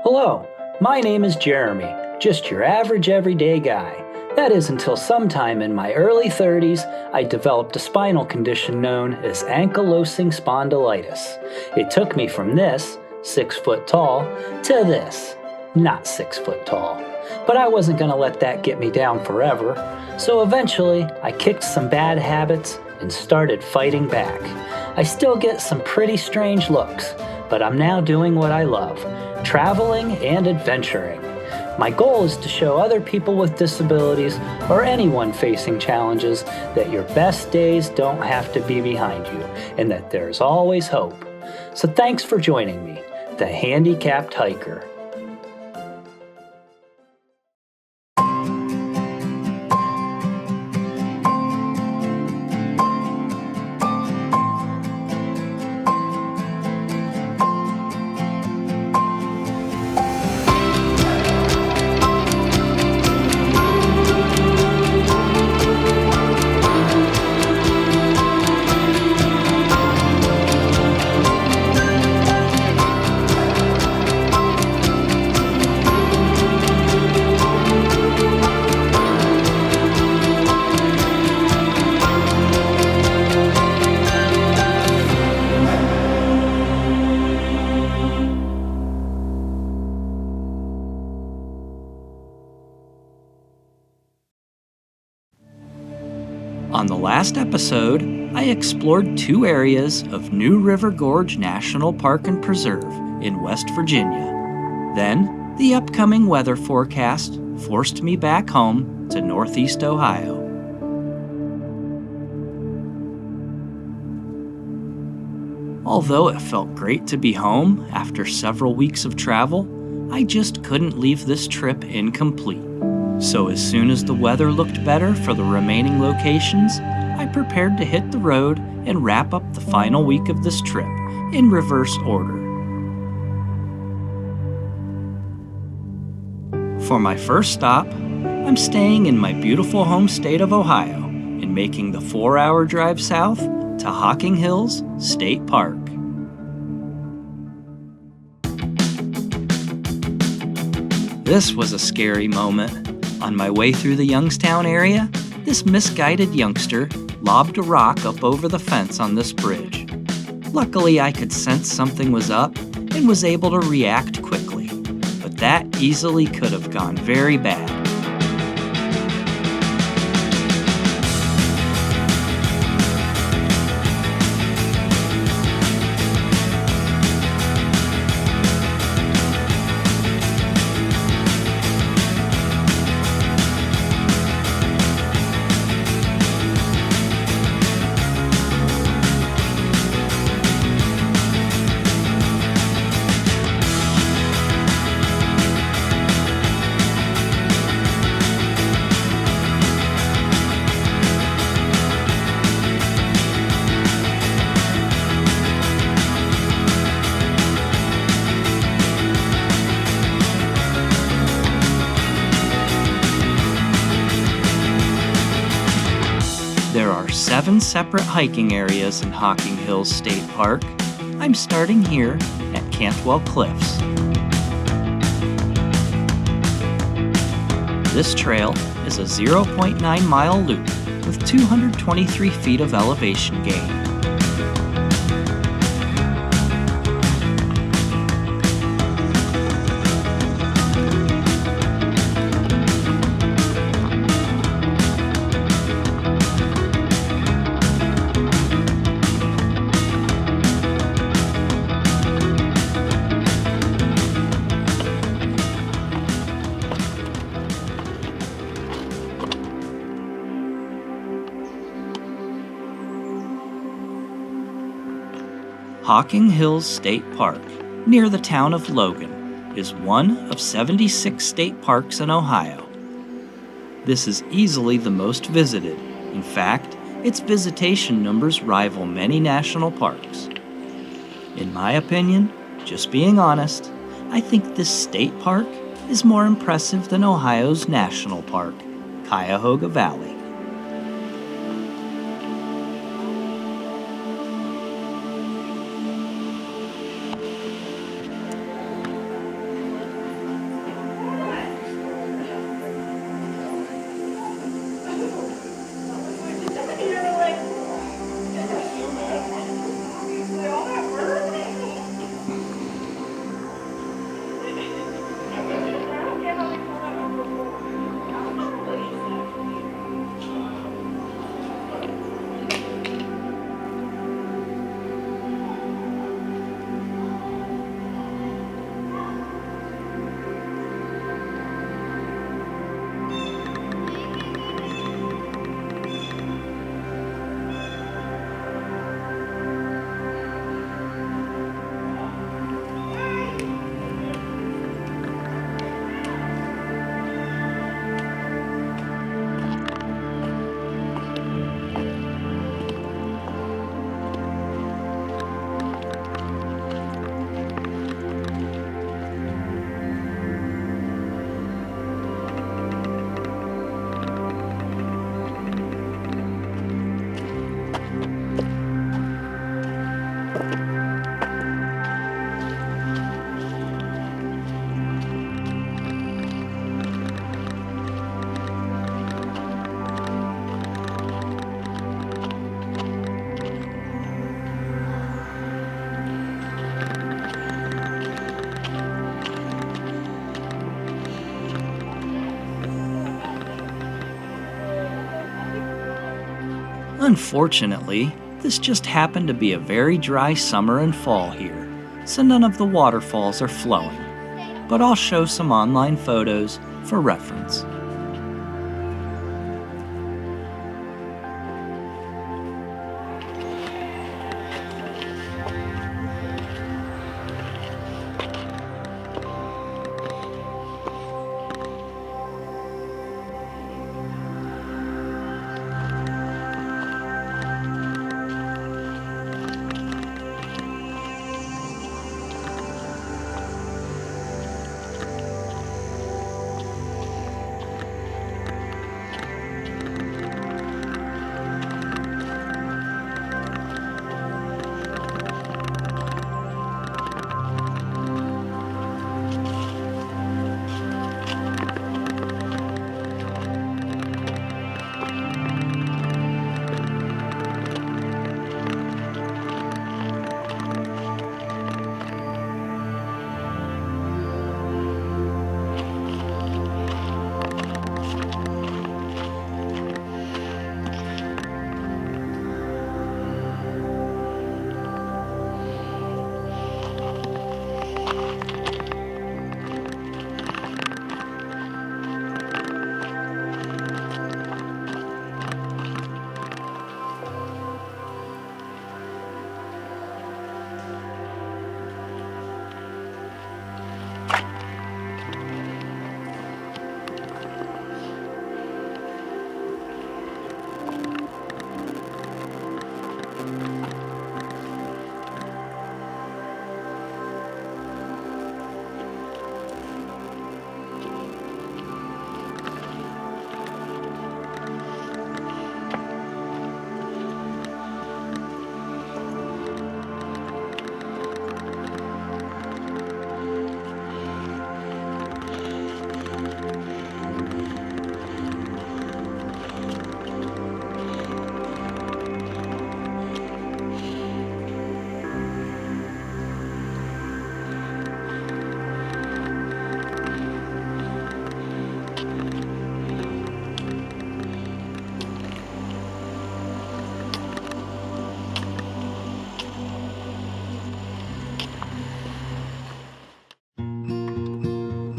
Hello, my name is Jeremy, just your average everyday guy. That is until sometime in my early 30s, I developed a spinal condition known as ankylosing spondylitis. It took me from this, 6 foot tall, to this, not 6 foot tall. But I wasn't going to let that get me down forever, so eventually I kicked some bad habits and started fighting back. I still get some pretty strange looks, but I'm now doing what I love, traveling and adventuring. My goal is to show other people with disabilities or anyone facing challenges that your best days don't have to be behind you and that there's always hope. So thanks for joining me, the Handicapped Hiker. On the last episode, I explored 2 areas of New River Gorge National Park and Preserve in West Virginia. Then, the upcoming weather forecast forced me back home to Northeast Ohio. Although it felt great to be home after several weeks of travel, I just couldn't leave this trip incomplete. So as soon as the weather looked better for the remaining locations, I prepared to hit the road and wrap up the final week of this trip in reverse order. For my first stop, I'm staying in my beautiful home state of Ohio and making the 4-hour drive south to Hocking Hills State Park. This was a scary moment. On my way through the Youngstown area, this misguided youngster lobbed a rock up over the fence on this bridge. Luckily, I could sense something was up and was able to react quickly, but that easily could have gone very bad. There are 7 separate hiking areas in Hocking Hills State Park. I'm starting here at Cantwell Cliffs. This trail is a 0.9-mile loop with 223 feet of elevation gain. Hocking Hills State Park, near the town of Logan, is one of 76 state parks in Ohio. This is easily the most visited. In fact, its visitation numbers rival many national parks. In my opinion, just being honest, I think this state park is more impressive than Ohio's national park, Cuyahoga Valley. Unfortunately, this just happened to be a very dry summer and fall here, so none of the waterfalls are flowing, but I'll show some online photos for reference.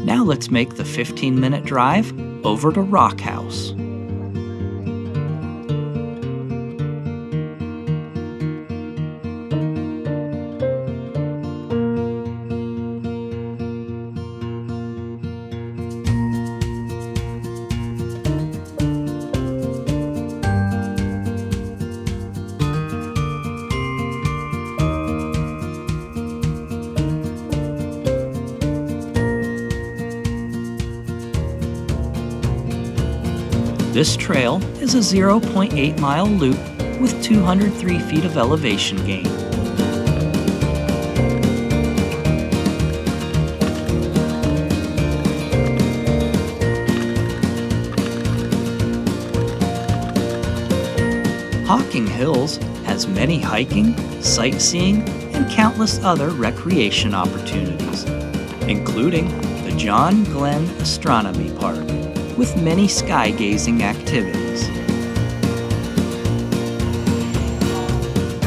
Now let's make the 15-minute drive over to Rock House. This trail is a 0.8-mile loop with 203 feet of elevation gain. Hocking Hills has many hiking, sightseeing, and countless other recreation opportunities, including the John Glenn Astronomy Park, with many sky-gazing activities.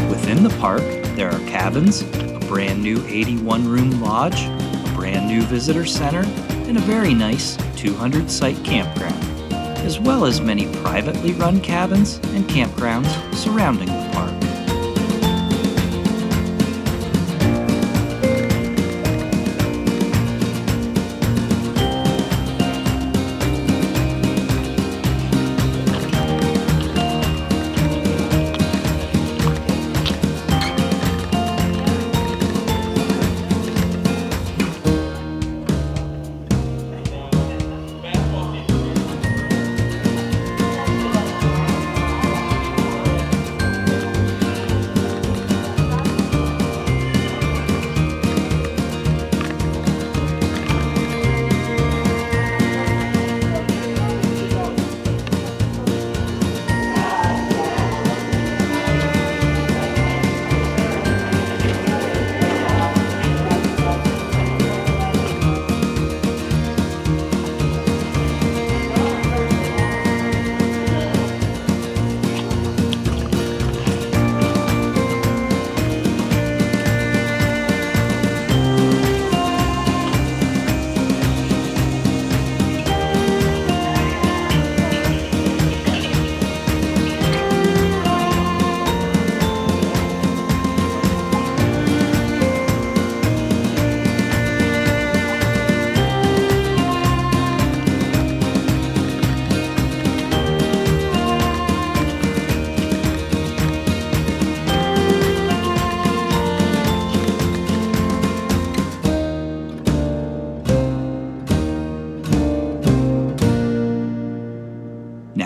Within the park, there are cabins, a brand new 81-room lodge, a brand new visitor center, and a very nice 200-site campground, as well as many privately run cabins and campgrounds surrounding the park.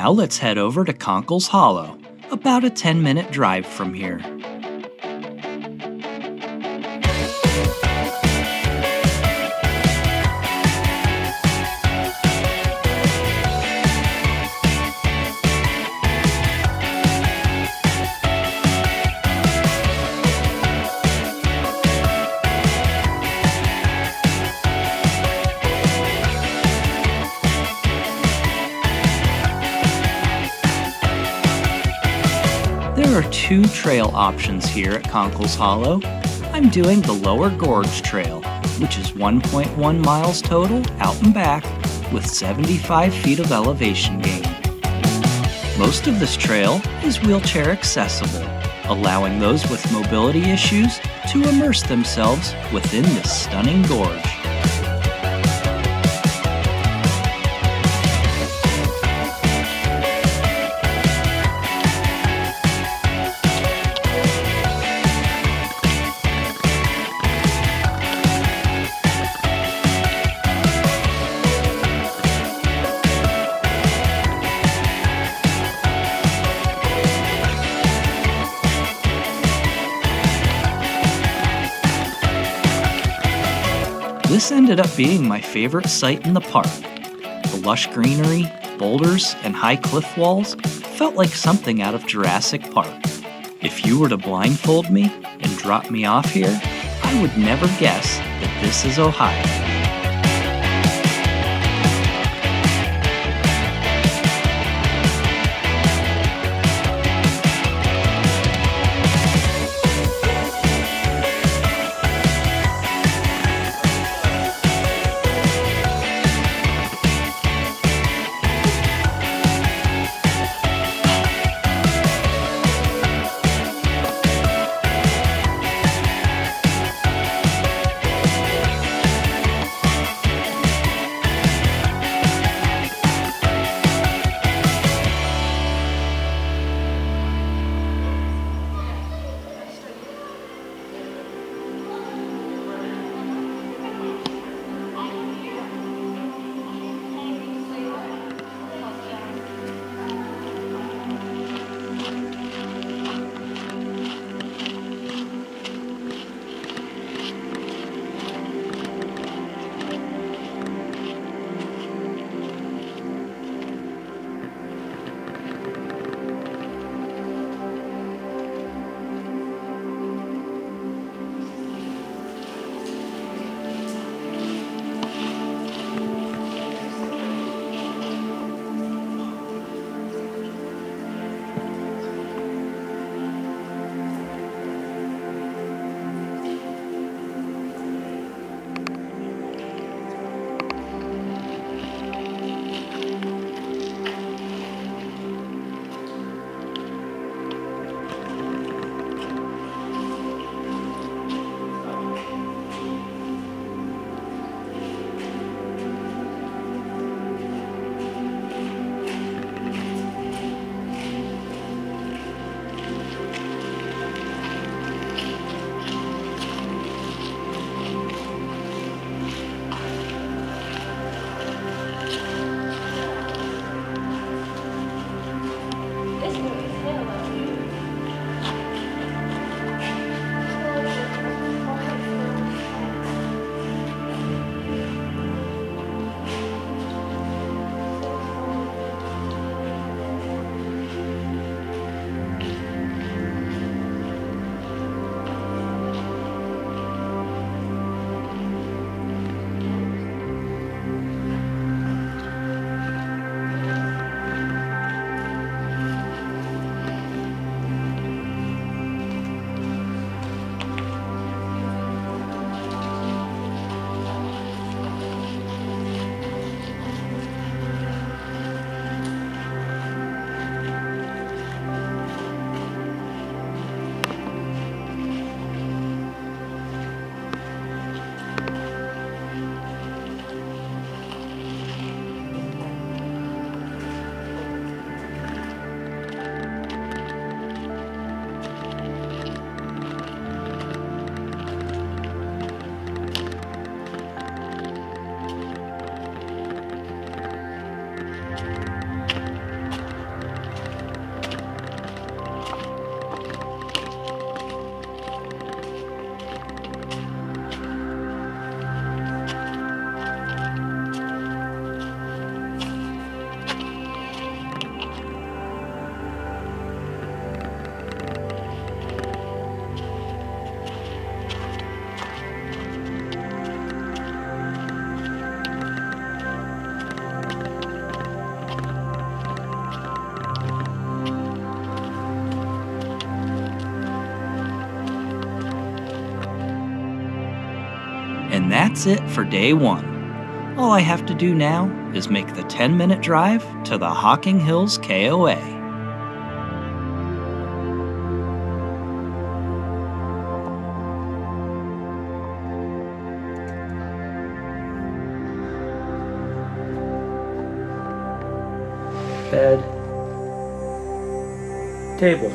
Now let's head over to Conkles Hollow, about a 10-minute drive from here. There are two trail options here at Conkles Hollow. I'm doing the Lower Gorge Trail, which is 1.1 miles total out and back with 75 feet of elevation gain. Most of this trail is wheelchair accessible, allowing those with mobility issues to immerse themselves within this stunning gorge. This ended up being my favorite site in the park. The lush greenery, boulders, and high cliff walls felt like something out of Jurassic Park. If you were to blindfold me and drop me off here, I would never guess that this is Ohio. And that's it for day 1. All I have to do now is make the 10-minute drive to the Hocking Hills KOA. Bed, table.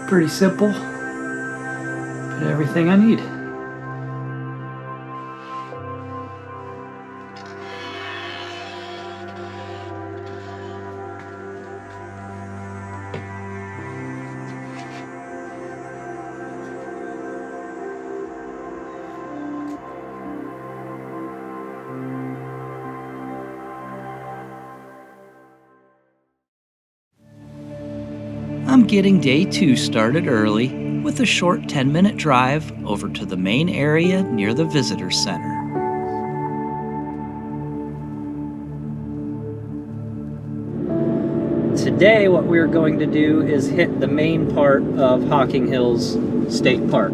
Pretty simple, but everything I need. I'm getting day 2 started early with a short 10-minute drive over to the main area near the visitor center. Today what we're going to do is hit the main part of Hocking Hills State Park.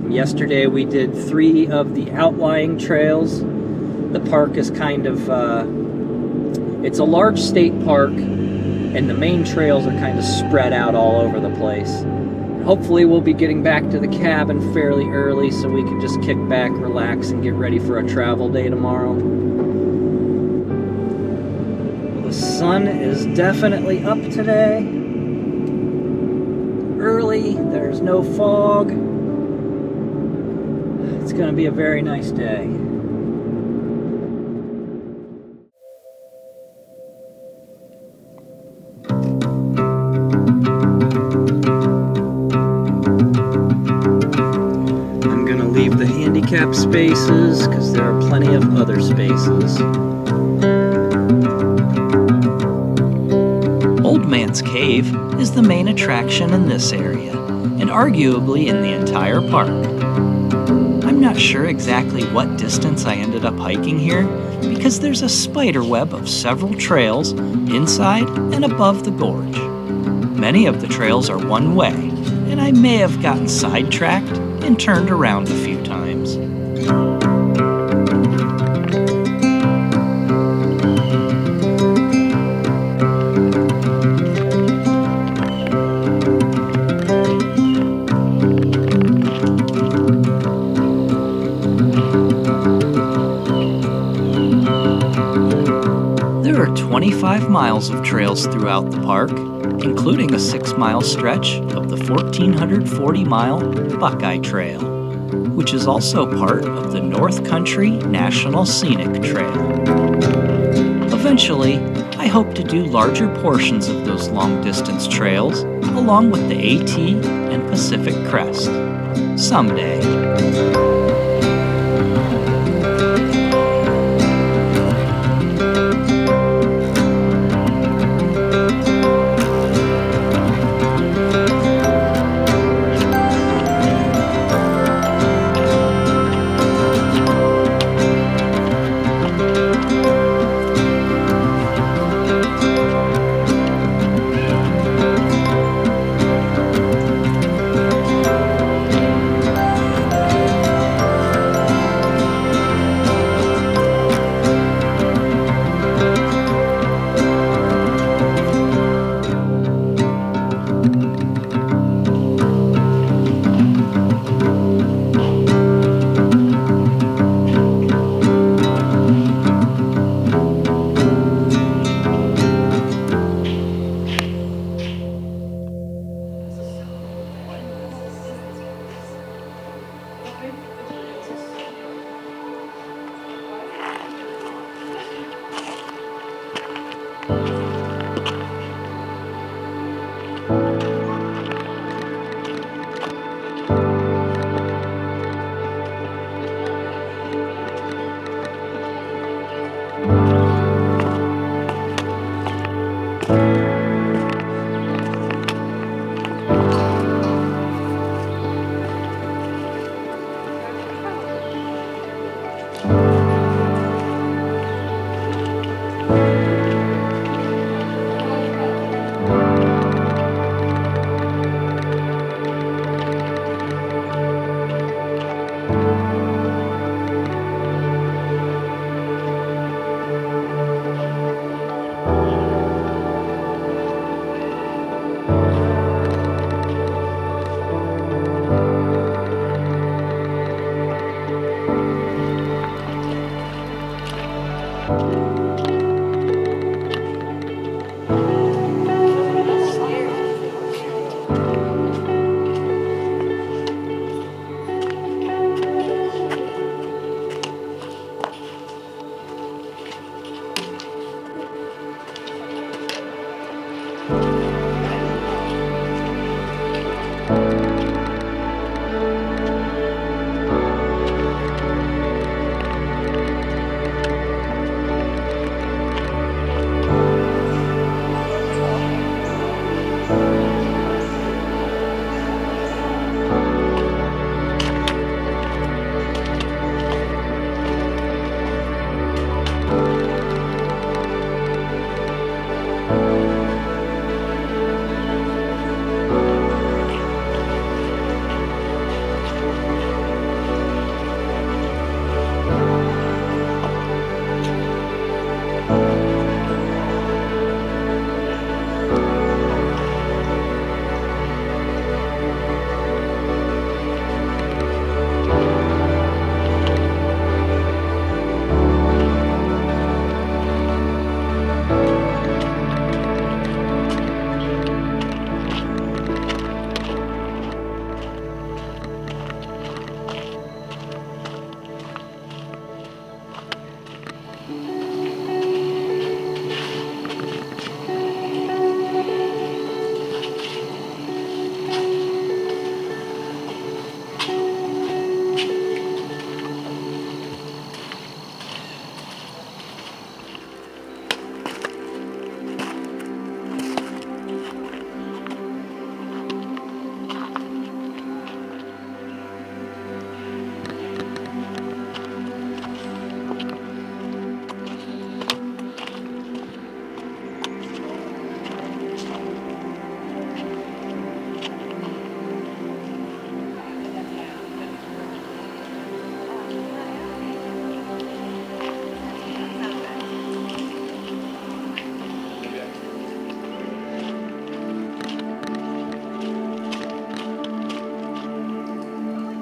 Yesterday we did 3 of the outlying trails. The park is kind of, it's a large state park, and the main trails are kind of spread out all over the place. Hopefully we'll be getting back to the cabin fairly early so we can just kick back, relax, and get ready for a travel day tomorrow. The sun is definitely up today. Early, there's no fog. It's going to be a very nice day. Leave the handicap spaces because there are plenty of other spaces. Old Man's Cave is the main attraction in this area, and arguably in the entire park. I'm not sure exactly what distance I ended up hiking here because there's a spider web of several trails inside and above the gorge. Many of the trails are one way, and I may have gotten sidetracked and turned around a few times. There are 25 miles of trails throughout the park, including a 6-mile stretch of the 1,440-mile Buckeye Trail, which is also part of the North Country National Scenic Trail. Eventually, I hope to do larger portions of those long-distance trails, along with the AT and Pacific Crest. Someday.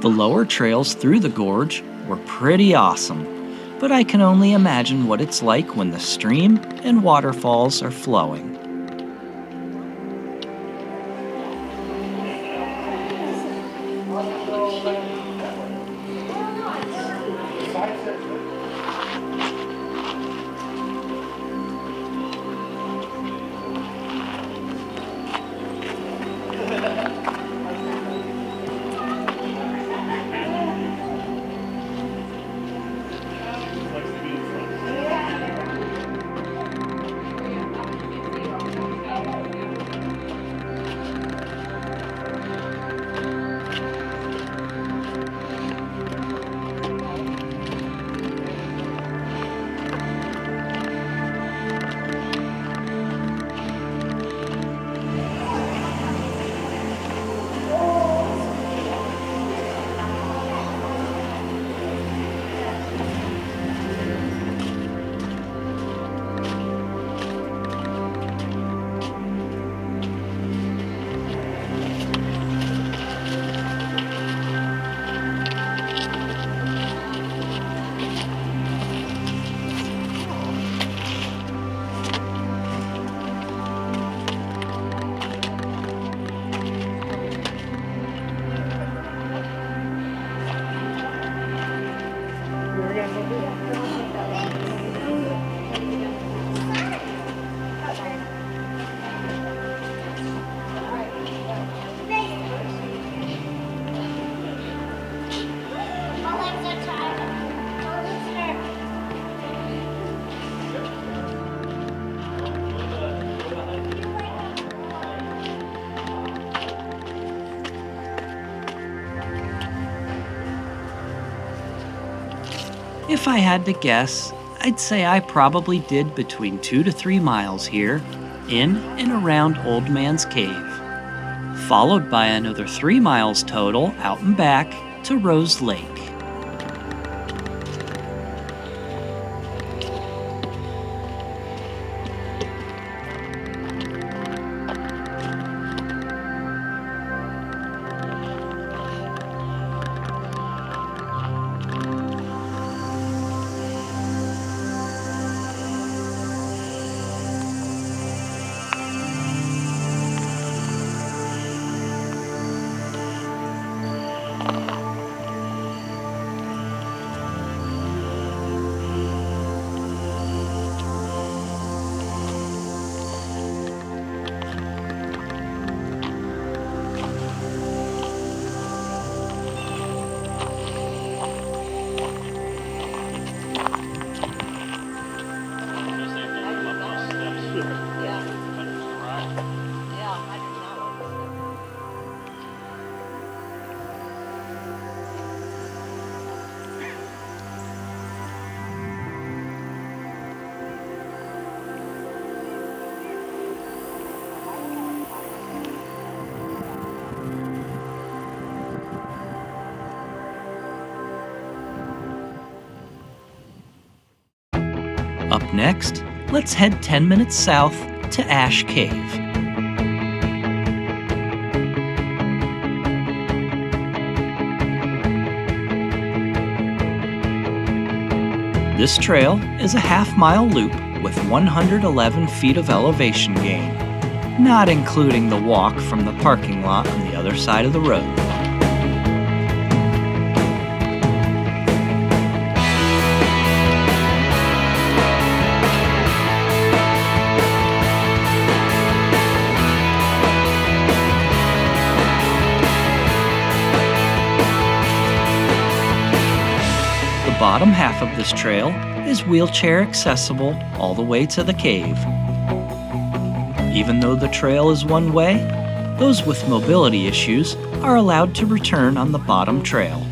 The lower trails through the gorge were pretty awesome, but I can only imagine what it's like when the stream and waterfalls are flowing. If I had to guess, I'd say I probably did between 2 to 3 miles here, in and around Old Man's Cave, followed by another 3 miles total out and back to Rose Lake. Up next, let's head 10 minutes south to Ash Cave. This trail is a half-mile loop with 111 feet of elevation gain, not including the walk from the parking lot on the other side of the road. The bottom half of this trail is wheelchair accessible all the way to the cave. Even though the trail is one way, those with mobility issues are allowed to return on the bottom trail.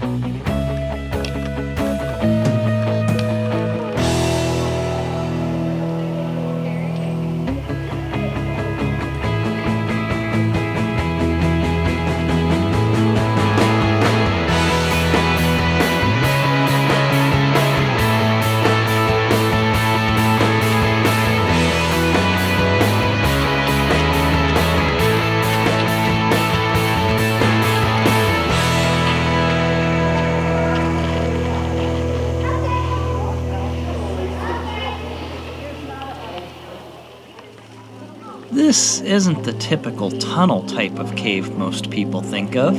This isn't the typical tunnel type of cave most people think of.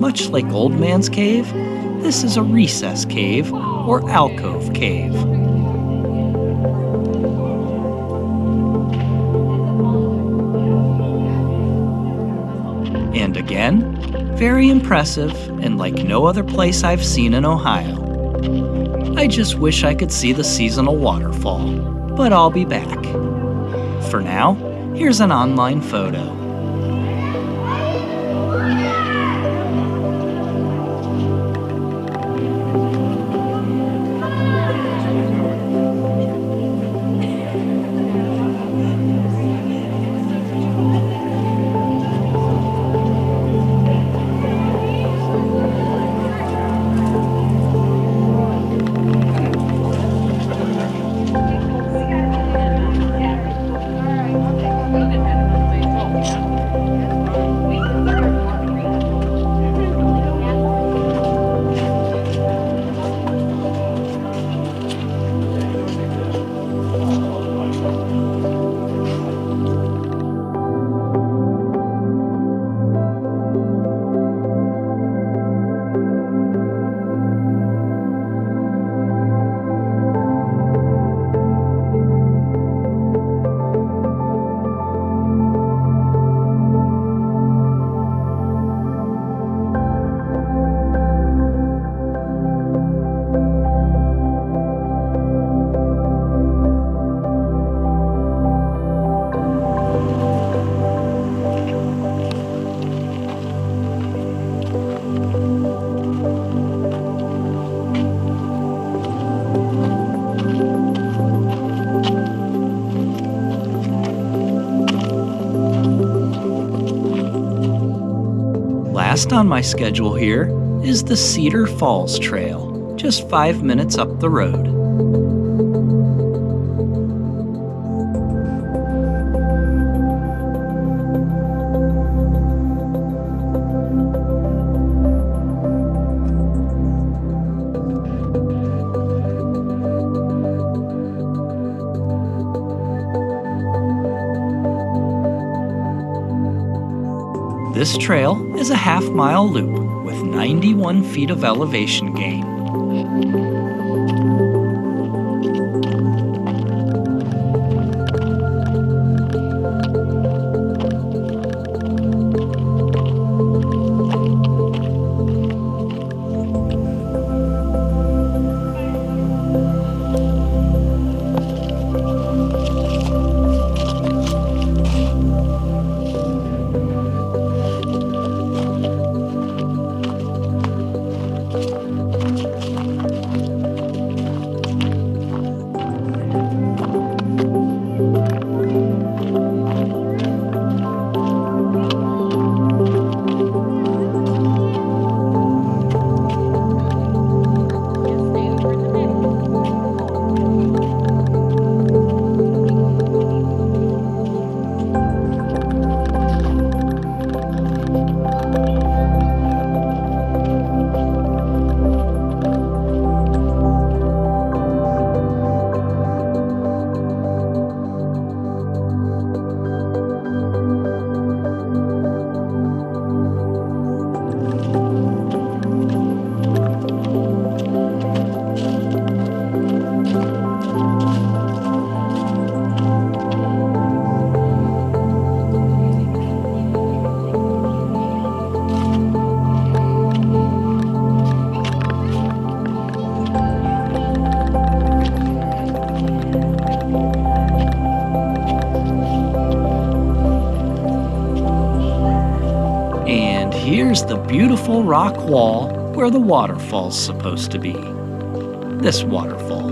Much like Old Man's Cave, this is a recess cave or alcove cave. And again, very impressive and like no other place I've seen in Ohio. I just wish I could see the seasonal waterfall, but I'll be back. For now, here's an online photo. Last on my schedule here is the Cedar Falls Trail, just 5 minutes up the road. This trail is a half-mile loop with 91 feet of elevation gain. Here's the beautiful rock wall where the waterfall's supposed to be. This waterfall.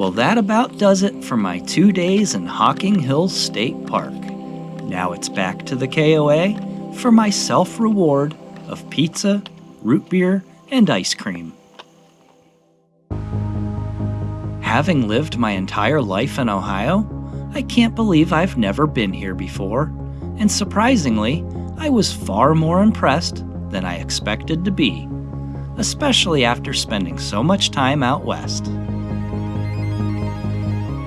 Well, that about does it for my 2 days in Hocking Hills State Park. Now it's back to the KOA for my self-reward of pizza, root beer, and ice cream. Having lived my entire life in Ohio, I can't believe I've never been here before, and surprisingly, I was far more impressed than I expected to be, especially after spending so much time out west.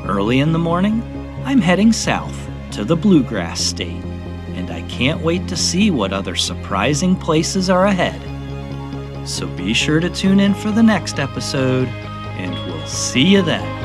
Early in the morning, I'm heading south to the Bluegrass State, and I can't wait to see what other surprising places are ahead. So be sure to tune in for the next episode, and we'll see you then.